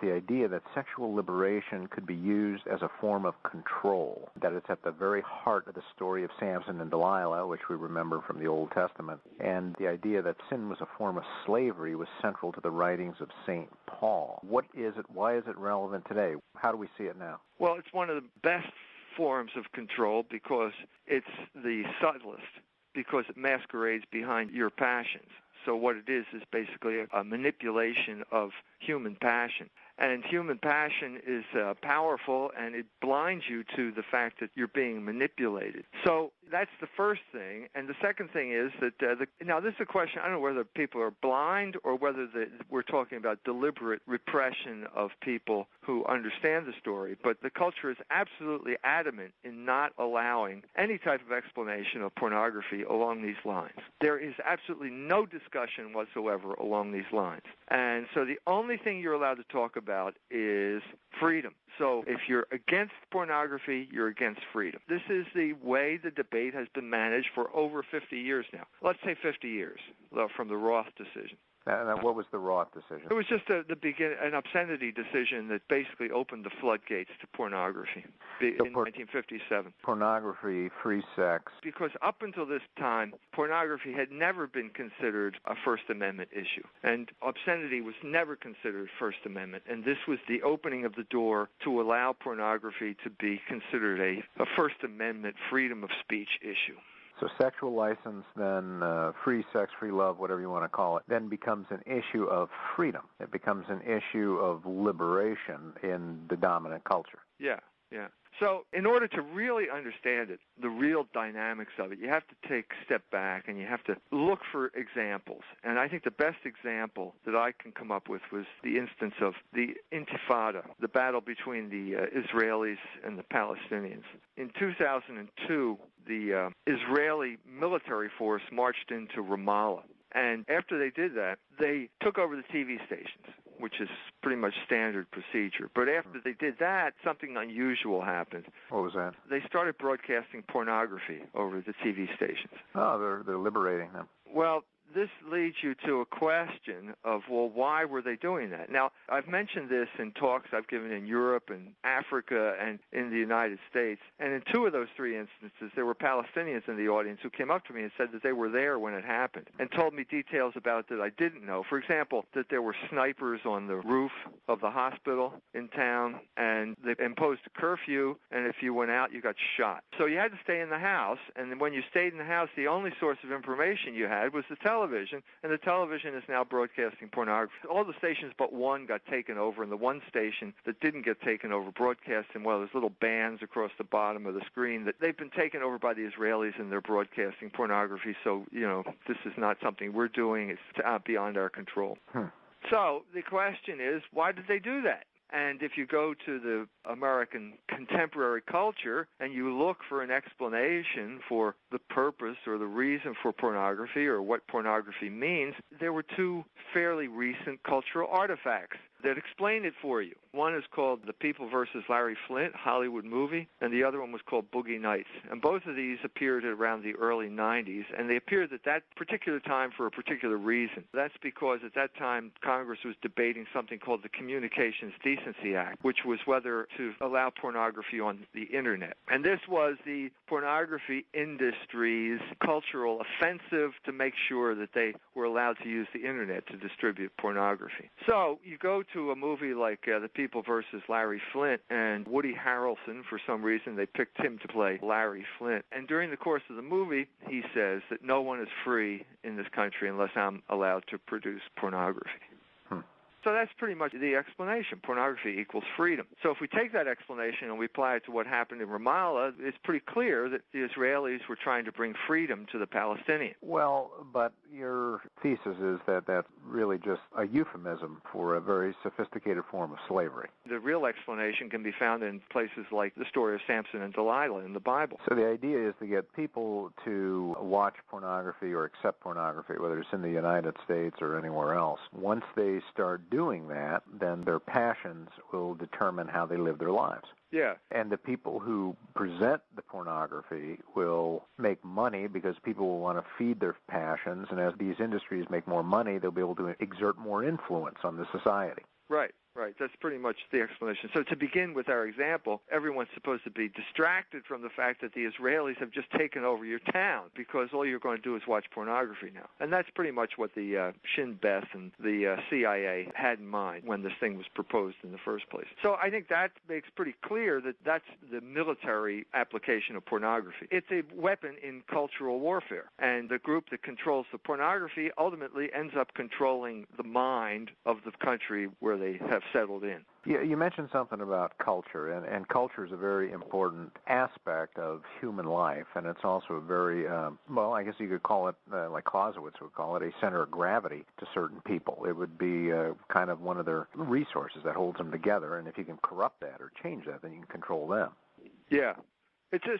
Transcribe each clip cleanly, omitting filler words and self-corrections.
The idea that sexual liberation could be used as a form of control, that it's at the very heart of the story of Samson and Delilah, which we remember from the Old Testament, and the idea that sin was a form of slavery was central to the writings of St. Paul. What is it? Why is it relevant today? How do we see it now? Well, it's one of the best forms of control because it's the subtlest, because it masquerades behind your passions. So what it is basically a manipulation of human passion. And human passion is powerful, and it blinds you to the fact that you're being manipulated. So that's the first thing. And the second thing is that, now this is a question, I don't know whether people are blind or whether we're talking about deliberate repression of people who understand the story, but the culture is absolutely adamant in not allowing any type of explanation of pornography along these lines. There is absolutely no discussion whatsoever along these lines. And so the only thing you're allowed to talk about is freedom. So if you're against pornography, you're against freedom. This is the way the debate has been managed for over 50 years now. Let's say 50 years from the Roth decision. And what was the Roth decision? It was just an obscenity decision that basically opened the floodgates to pornography in 1957. Pornography, free sex. Because up until this time, pornography had never been considered a First Amendment issue. And obscenity was never considered First Amendment. And this was the opening of the door to allow pornography to be considered a First Amendment freedom of speech issue. So sexual license, then free sex, free love, whatever you want to call it, then becomes an issue of freedom. It becomes an issue of liberation in the dominant culture. Yeah. So in order to really understand it, the real dynamics of it, you have to take a step back and you have to look for examples. And I think the best example that I can come up with was the instance of the Intifada, the battle between the Israelis and the Palestinians. In 2002, the Israeli military force marched into Ramallah. And after they did that, they took over the TV stations, which is pretty much standard procedure. But after they did that, something unusual happened. What was that? They started broadcasting pornography over the TV stations. Oh, they're liberating them. Well, this leads you to a question of, well, why were they doing that? Now, I've mentioned this in talks I've given in Europe and Africa and in the United States, and in two of those three instances, there were Palestinians in the audience who came up to me and said that they were there when it happened and told me details about it that I didn't know. For example, that there were snipers on the roof of the hospital in town, and they imposed a curfew, and if you went out, you got shot. So you had to stay in the house, and when you stayed in the house, the only source of information you had was the television, and the television is now broadcasting pornography. All the stations but one got taken over, and the one station that didn't get taken over broadcasting, well, there's little bands across the bottom of the screen that they've been taken over by the Israelis, and they're broadcasting pornography. So, this is not something we're doing. It's beyond our control. So the question is, why did they do that? And if you go to the American contemporary culture and you look for an explanation for the purpose or the reason for pornography or what pornography means, there were two fairly recent cultural artifacts that explain it for you. One is called The People vs. Larry Flynt, Hollywood movie, and the other one was called Boogie Nights. And both of these appeared around the early 90s, and they appeared at that particular time for a particular reason. That's because at that time Congress was debating something called the Communications Decency Act, which was whether to allow pornography on the Internet. And this was the pornography industry's cultural offensive to make sure that they were allowed to use the Internet to distribute pornography. So you go to a movie like The People vs. Larry Flynt, and Woody Harrelson, for some reason, they picked him to play Larry Flynt. And during the course of the movie, he says that no one is free in this country unless I'm allowed to produce pornography. So that's pretty much the explanation. Pornography equals freedom. So if we take that explanation and we apply it to what happened in Ramallah, it's pretty clear that the Israelis were trying to bring freedom to the Palestinians. Well, but your thesis is that that's really just a euphemism for a very sophisticated form of slavery. The real explanation can be found in places like the story of Samson and Delilah in the Bible. So the idea is to get people to watch pornography or accept pornography, whether it's in the United States or anywhere else. Once they start doing that, then their passions will determine how they live their lives. Yeah. And the people who present the pornography will make money because people will want to feed their passions, and as these industries make more money, they'll be able to exert more influence on the society. Right. Right, that's pretty much the explanation. So to begin with our example, everyone's supposed to be distracted from the fact that the Israelis have just taken over your town because all you're going to do is watch pornography now. And that's pretty much what the Shin Bet and the CIA had in mind when this thing was proposed in the first place. So I think that makes pretty clear that that's the military application of pornography. It's a weapon in cultural warfare. And the group that controls the pornography ultimately ends up controlling the mind of the country where they have settled in. Yeah, you mentioned something about culture, and culture is a very important aspect of human life, and it's also a very, I guess you could call it, like Clausewitz would call it, a center of gravity to certain people. It would be kind of one of their resources that holds them together, and if you can corrupt that or change that, then you can control them. Yeah.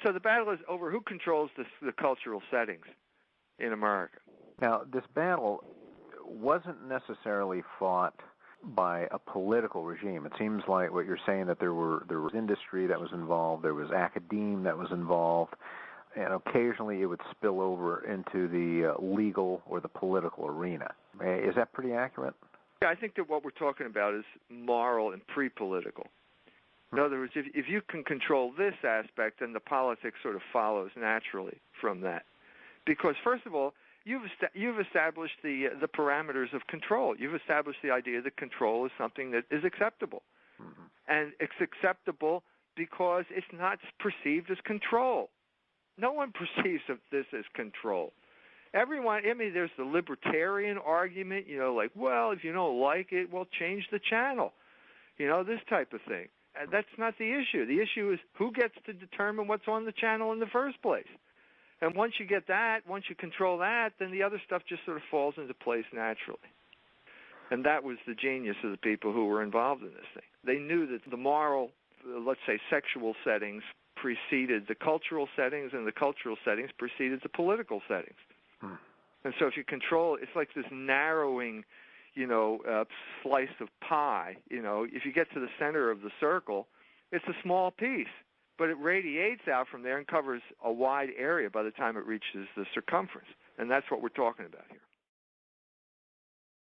So the battle is over who controls the cultural settings in America. Now, this battle wasn't necessarily fought by a political regime. It seems like what you're saying, that there was industry that was involved, there was academe that was involved, and occasionally it would spill over into the legal or the political arena. Is that pretty accurate? Yeah, I think that what we're talking about is moral and pre-political. In other words, if you can control this aspect, then the politics sort of follows naturally from that. Because, first of all, you've established the parameters of control. You've established the idea that control is something that is acceptable. Mm-hmm. And it's acceptable because it's not perceived as control. No one perceives of this as control. Everyone, there's the libertarian argument, like, well, if you don't like it, well, change the channel. This type of thing. And that's not the issue. The issue is who gets to determine what's on the channel in the first place. And once you get that, once you control that, then the other stuff just sort of falls into place naturally. And that was the genius of the people who were involved in this thing. They knew that the moral, let's say, sexual settings preceded the cultural settings, and the cultural settings preceded the political settings. Hmm. And so if you control, it's like this narrowing, slice of pie. If you get to the center of the circle, it's a small piece. But it radiates out from there and covers a wide area by the time it reaches the circumference. And that's what we're talking about here.